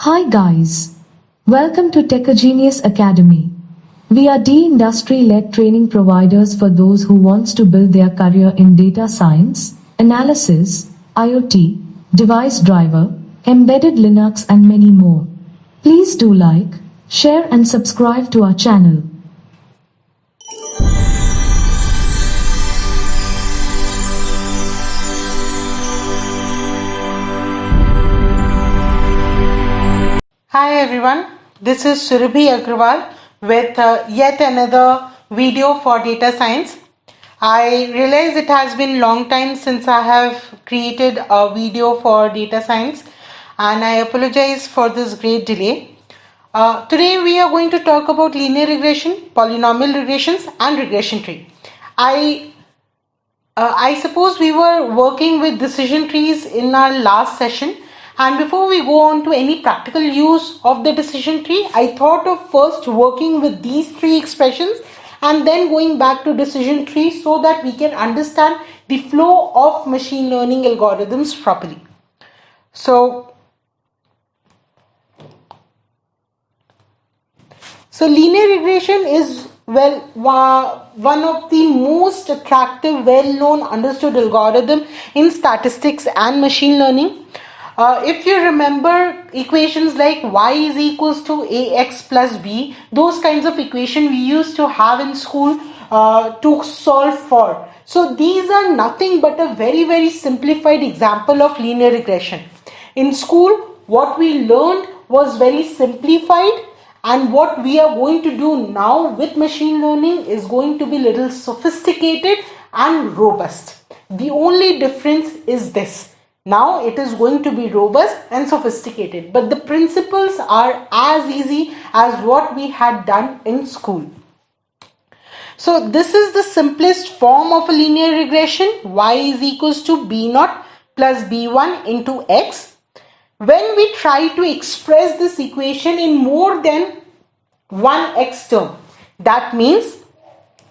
Hi guys, welcome to Techagenius Academy. We are de-industry-led training providers for those who wants to build their career in data science, analysis, IoT, device driver, embedded Linux and many more. Please do like, share and subscribe to our channel. Hi everyone, this is Surabhi Agrawal with yet another video for data science. I realize it has been long time since I have created a video for data science and I apologize for this great delay. Today we are going to talk about linear regression, polynomial regressions and regression tree. I suppose we were working with decision trees in our last session, and before we go on to any practical use of the decision tree, I thought of first working with these three expressions and then going back to decision tree so that we can understand the flow of machine learning algorithms properly. So linear regression is one of the most attractive, well-known, understood algorithm in statistics and machine learning. If you remember equations like y is equals to ax plus b, those kinds of equation we used to have in school to solve for. So these are nothing but a very simplified example of linear regression. In school, what we learned was very simplified, and what we are going to do now with machine learning is going to be little sophisticated and robust. The only difference is this. Now it is going to be robust and sophisticated, but the principles are as easy as what we had done in school. So this is the simplest form of a linear regression. Y is equals to b naught plus b1 into x. When we try to express this equation in more than one x term, that means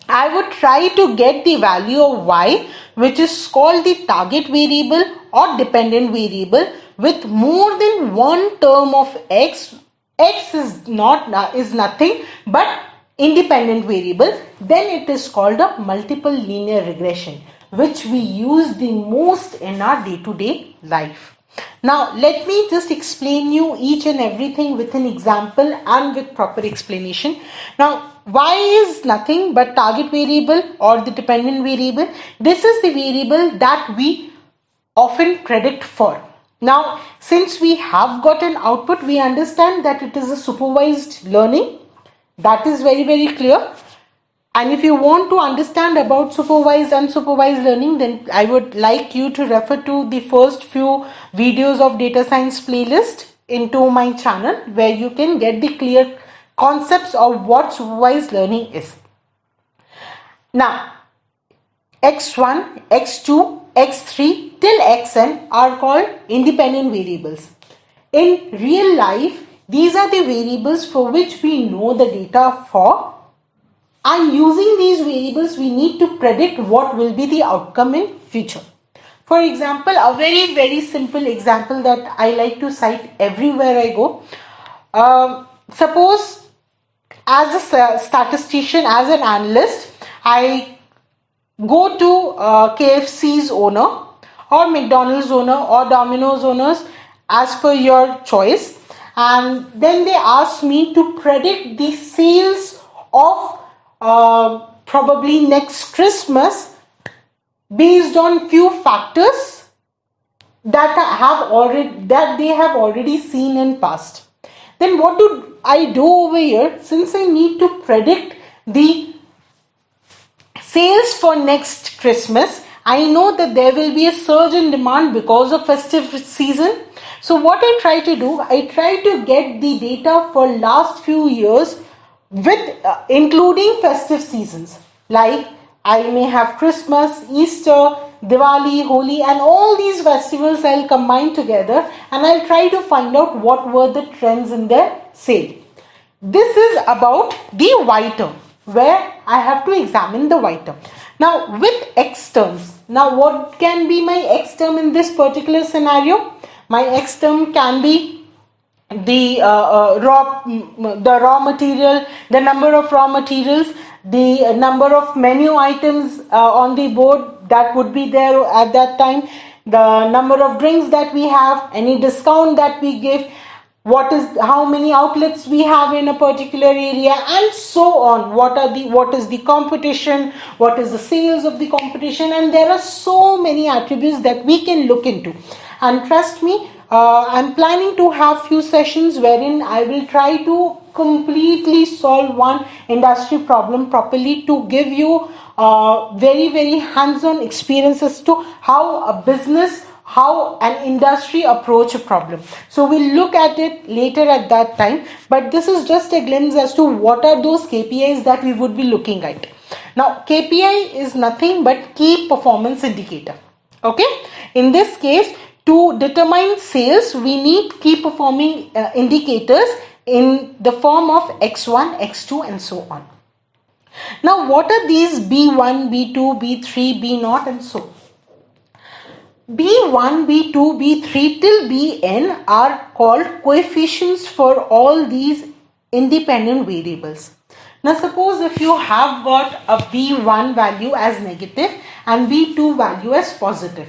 I would try to get the value of y, which is called the target variable or dependent variable, with more than one term of x. X is nothing but independent variable. Then it is called a multiple linear regression, which we use the most in our day-to-day life. Now let me just explain you each and everything with an example and with proper explanation. Now y is nothing but target variable or the dependent variable. This is the variable that we often predict for. Now since we have got an output, we understand that it is a supervised learning. That is very clear. And if you want to understand about supervised and unsupervised learning, then I would like you to refer to the first few videos of data science playlist into my channel, where you can get the clear concepts of what supervised learning is. Now, x1, x2, x3 till xn are called independent variables. In real life, these are the variables for which we know the data for. And using these variables, we need to predict what will be the outcome in future. For example, a very simple example that I like to cite everywhere I go. Suppose as a statistician, as an analyst, I go to KFC's owner or McDonald's owner or Domino's owners, as per your choice, and then they ask me to predict the sales of probably next Christmas based on few factors that they have already seen in past. Then what do I do over here? Since I need to predict the sales for next Christmas, I know that there will be a surge in demand because of festive season. So what I try to do, I try to get the data for last few years with including festive seasons, like I may have Christmas, Easter, Diwali, Holi, and all these festivals I'll combine together, and I'll try to find out what were the trends in their sale. This is about the y term, where I have to examine the y term. Now with x terms, now what can be my x term in this particular scenario? My x term can be the raw material, the number of raw materials, the number of menu items on the board that would be there at that time, the number of drinks that we have, any discount that we give, how many outlets we have in a particular area, and so on. What is the competition, what is the sales of the competition, and there are so many attributes that we can look into. And trust me, I'm planning to have few sessions wherein I will try to completely solve one industry problem properly, to give you very very hands-on experiences to how a business, how an industry approach a problem. So we'll look at it later at that time, but this is just a glimpse as to what are those KPIs that we would be looking at. Now KPI is nothing but key performance indicator. Okay, in this case, to determine sales we need key performing indicators in the form of X1, X2 and so on. Now what are these B1, B2, B3, B0 and so on? B1, B2, B3 till Bn are called coefficients for all these independent variables. Now suppose if you have got a B1 value as negative and B2 value as positive.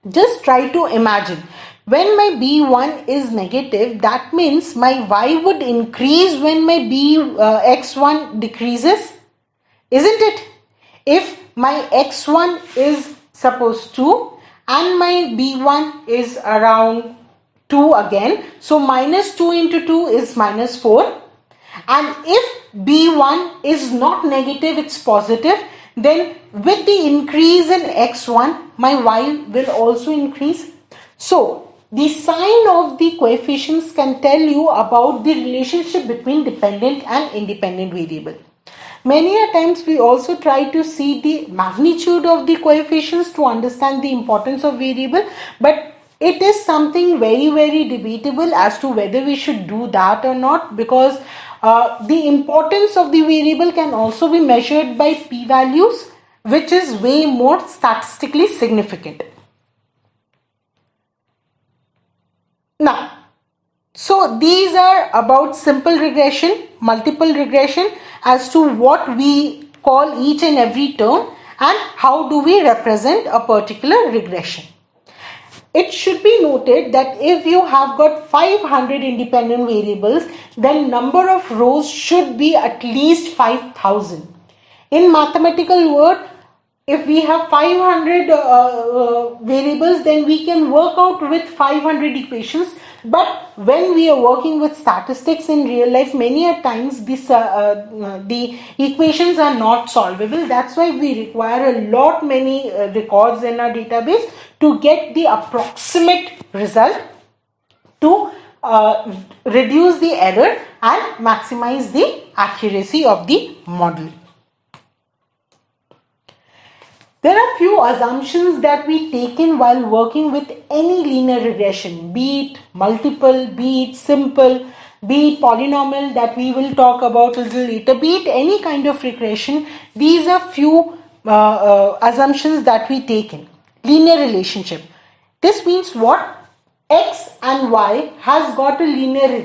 Just try to imagine, when my B1 is negative, that means my Y would increase when my X1 decreases, isn't it? If my X1 is suppose 2 and my B1 is around 2 again, so minus 2 into 2 is minus 4, and if B1 is not negative, it's positive, then with the increase in X1 my Y will also increase. So the sign of the coefficients can tell you about the relationship between dependent and independent variable. Many a times we also try to see the magnitude of the coefficients to understand the importance of variable, but it is something very very debatable as to whether we should do that or not, because the importance of the variable can also be measured by p-values, which is way more statistically significant. Now, so these are about simple regression, multiple regression, as to what we call each and every term and how do we represent a particular regression. It should be noted that if you have got 500 independent variables, then number of rows should be at least 5,000. In mathematical word, if we have 500 variables, then we can work out with 500 equations. But when we are working with statistics in real life, many a times the equations are not solvable. That's why we require a lot many records in our database to get the approximate result, to reduce the error and maximize the accuracy of the model. There are few assumptions that we take in while working with any linear regression, be it multiple, be it simple, be it polynomial that we will talk about a little later, be it any kind of regression. These are few assumptions that we take in. Linear relationship. This means what? X and Y has got a linear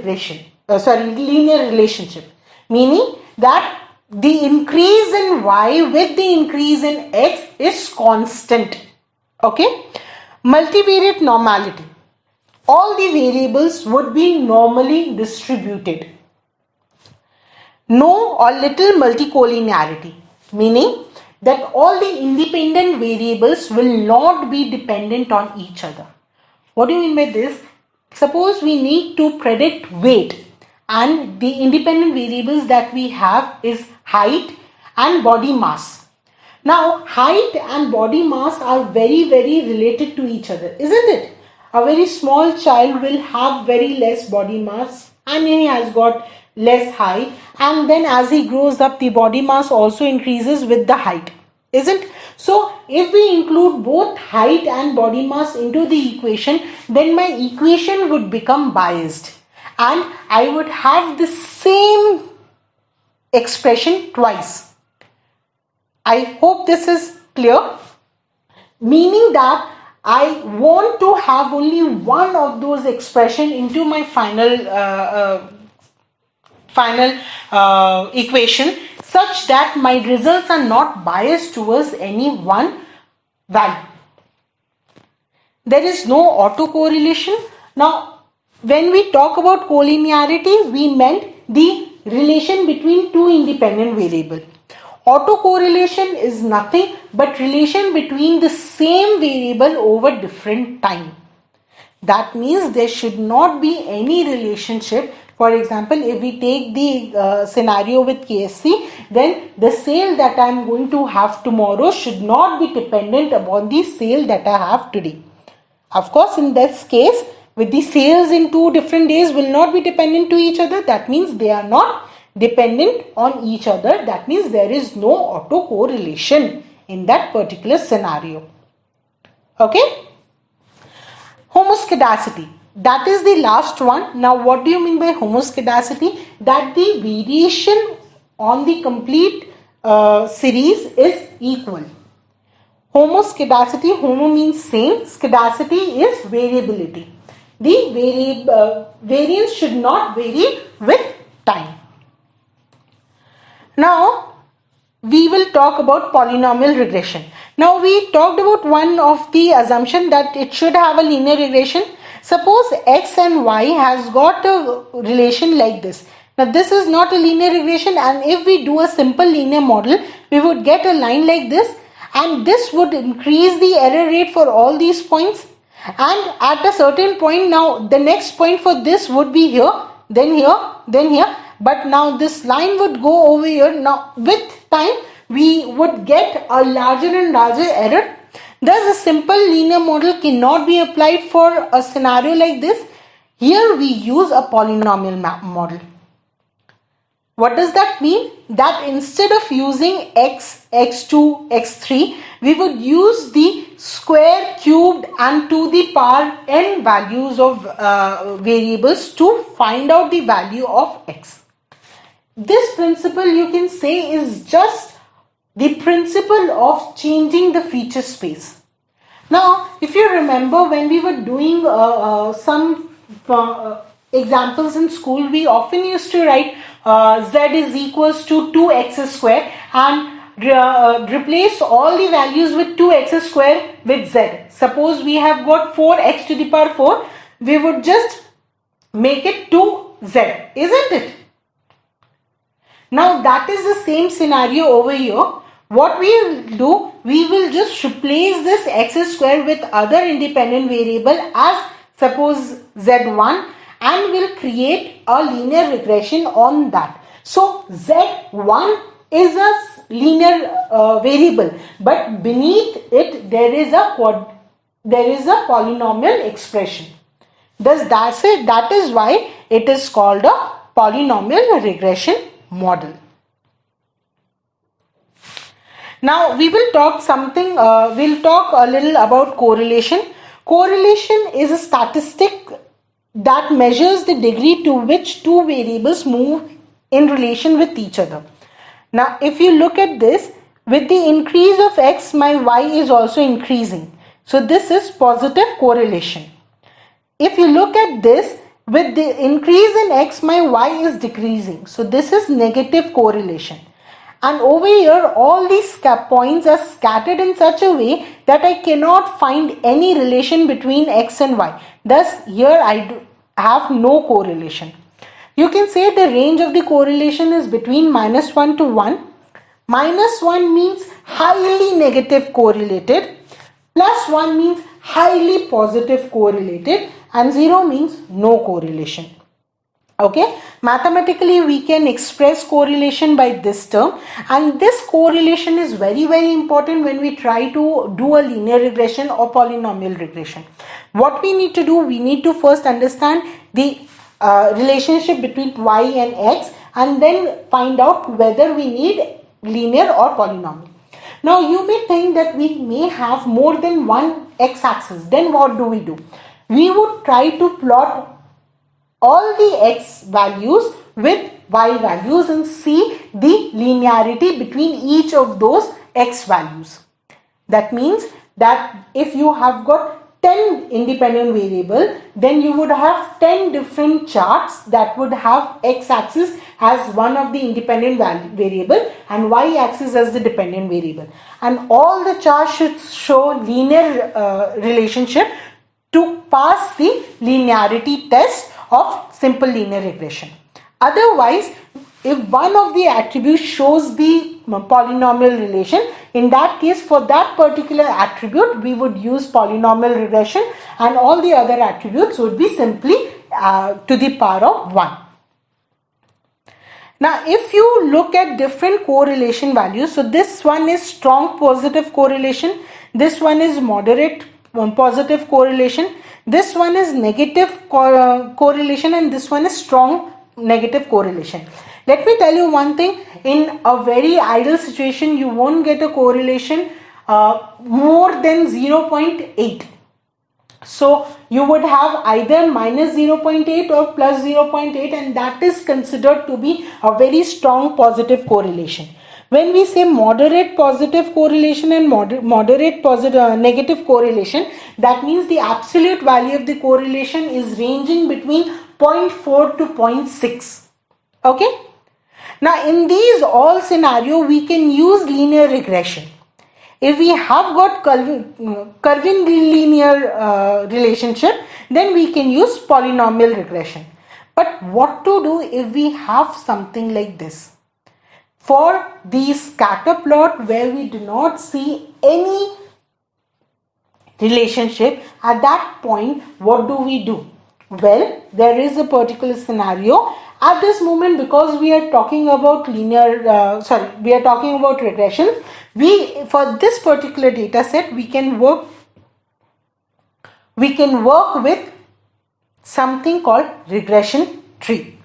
linear relationship, meaning that the increase in Y with the increase in X is constant. Okay. Multivariate normality. All the variables would be normally distributed. No or little multicollinearity, meaning that all the independent variables will not be dependent on each other. What do you mean by this? Suppose we need to predict weight, and the independent variables that we have is height and body mass. Now height and body mass are very very related to each other, isn't it? A very small child will have very less body mass and he has got less height, and then as he grows up the body mass also increases with the height, isn't? So if we include both height and body mass into the equation, then my equation would become biased and I would have the same expression twice. I hope this is clear. Meaning that I want to have only one of those expression into my final equation, such that my results are not biased towards any one value. There is no autocorrelation. Now, when we talk about collinearity, we meant the relation between two independent variables. Autocorrelation is nothing but relation between the same variable over different time. That means there should not be any relationship. For example, if we take the scenario with KFC, then the sale that I am going to have tomorrow should not be dependent upon the sale that I have today. Of course, in this case, with the sales in 2 different days will not be dependent to each other. That means they are not dependent on each other. That means there is no autocorrelation in that particular scenario. Okay? Homoscedasticity. That is the last one. Now, what do you mean by homoscedasticity? That the variation on the complete series is equal. Homoscedasticity, homo means same, skedasticity is variability. The variance should not vary with time. Now, we will talk about polynomial regression. Now, we talked about one of the assumption that it should have a linear regression. Suppose x and y has got a relation like this. Now, this is not a linear regression, and if we do a simple linear model, we would get a line like this, and this would increase the error rate for all these points. And at a certain point, now the next point for this would be here, then here, then here. But now this line would go over here. Now with time, we would get a larger and larger error. Thus, a simple linear model cannot be applied for a scenario like this. Here we use a polynomial model. What does that mean? That instead of using x, x2, x3, we would use the square, cubed and to the power n values of variables to find out the value of x. This principle, you can say, is just the principle of changing the feature space. Now, if you remember, when we were doing some examples in school, we often used to write z is equals to 2x square and replace all the values with 2x square with z. Suppose we have got 4x to the power 4, we would just make it 2z, isn't it? Now that is the same scenario over here. What we will do, we will just replace this x square with other independent variable as suppose z1, and will create a linear regression on that. So z1 is a linear variable, but beneath it there is a polynomial expression. Thus that is why it is called a polynomial regression model. Now we will talk we'll talk a little about correlation. Correlation is a statistic that measures the degree to which two variables move in relation with each other. Now, if you look at this, with the increase of x, my y is also increasing. So this is positive correlation. If you look at this, with the increase in x, my y is decreasing. So this is negative correlation. And over here, all these points are scattered in such a way that I cannot find any relation between x and y. Thus, here I have no correlation. You can say the range of the correlation is between -1 to 1. -1 means highly negative correlated. +1 means highly positive correlated. And 0 means no correlation. Okay, mathematically we can express correlation by this term, and this correlation is very important when we try to do a linear regression or polynomial regression. What we need to do, we need to first understand the relationship between y and x, and then find out whether we need linear or polynomial. Now you may think that we may have more than one x-axis. Then what do? We would try to plot all the x values with y values and see the linearity between each of those x values. That means that if you have got 10 independent variable, then you would have 10 different charts that would have x-axis as one of the independent variable and y-axis as the dependent variable, and all the charts should show linear relationship to pass the linearity test of simple linear regression. Otherwise, if one of the attributes shows the polynomial relation, in that case, for that particular attribute, we would use polynomial regression, and all the other attributes would be simply to the power of 1. Now, if you look at different correlation values, so this one is strong positive correlation, this one is moderate positive correlation, this one is negative correlation, and this one is strong negative correlation. Let me tell you one thing, in a very ideal situation, you won't get a correlation more than 0.8. So you would have either minus 0.8 or plus 0.8, and that is considered to be a very strong positive correlation. When we say moderate positive correlation and moderate positive negative correlation, that means the absolute value of the correlation is ranging between 0.4 to 0.6. Okay. Now, in these all scenario, we can use linear regression. If we have got curvilinear relationship, then we can use polynomial regression. But what to do if we have something like this? For the scatter plot where we do not see any relationship, at that point, what do we do? Well, there is a particular scenario. At this moment, because we are talking about we are talking about regressions, for this particular data set, we can work with something called regression tree.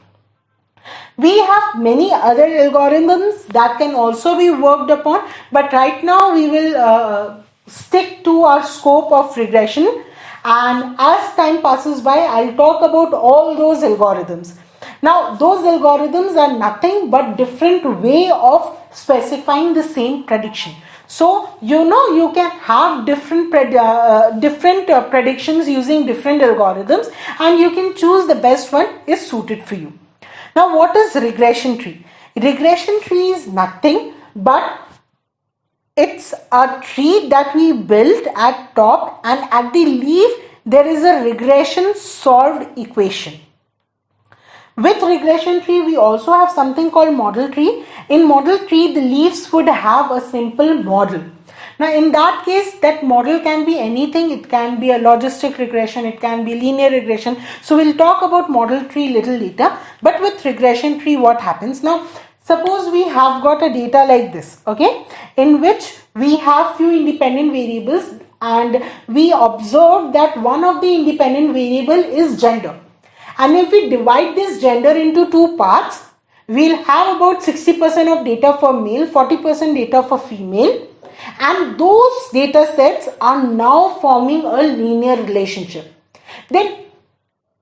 We have many other algorithms that can also be worked upon, but right now we will stick to our scope of regression, and as time passes by, I'll talk about all those algorithms. Now, those algorithms are nothing but different way of specifying the same prediction. So, you can have different predictions using different algorithms, and you can choose the best one is suited for you. Now, what is regression tree? Regression tree is nothing but it's a tree that we built at top, and at the leaf there is a regression solved equation. With regression tree, we also have something called model tree. In model tree, the leaves would have a simple model. Now, in that case, that model can be anything. It can be a logistic regression. It can be linear regression. So, we'll talk about model tree little later. But with regression tree, what happens? Now, suppose we have got a data like this, okay, in which we have few independent variables, and we observe that one of the independent variable is gender. And if we divide this gender into two parts, we'll have about 60% of data for male, 40% data for female. And those data sets are now forming a linear relationship. Then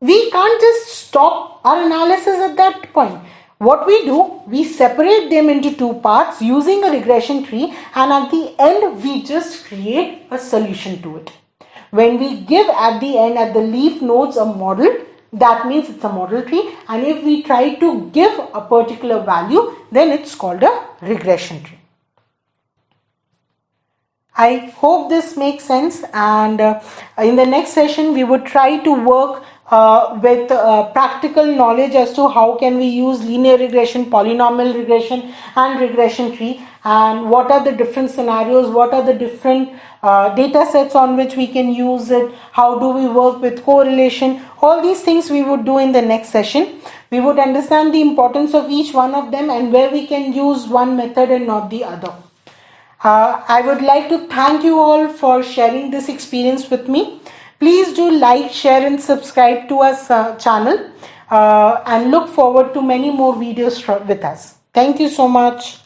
we can't just stop our analysis at that point. What we do, we separate them into two parts using a regression tree, and at the end, we just create a solution to it. When we give at the end, at the leaf nodes, a model, that means it's a model tree, and if we try to give a particular value, then it's called a regression tree. I hope this makes sense, and in the next session we would try to work with practical knowledge as to how can we use linear regression, polynomial regression and regression tree, and what are the different scenarios, what are the different data sets on which we can use it, how do we work with correlation. All these things we would do in the next session. We would understand the importance of each one of them and where we can use one method and not the other. I would like to thank you all for sharing this experience with me. Please do like, share and subscribe to our channel, and look forward to many more videos with us. Thank you so much.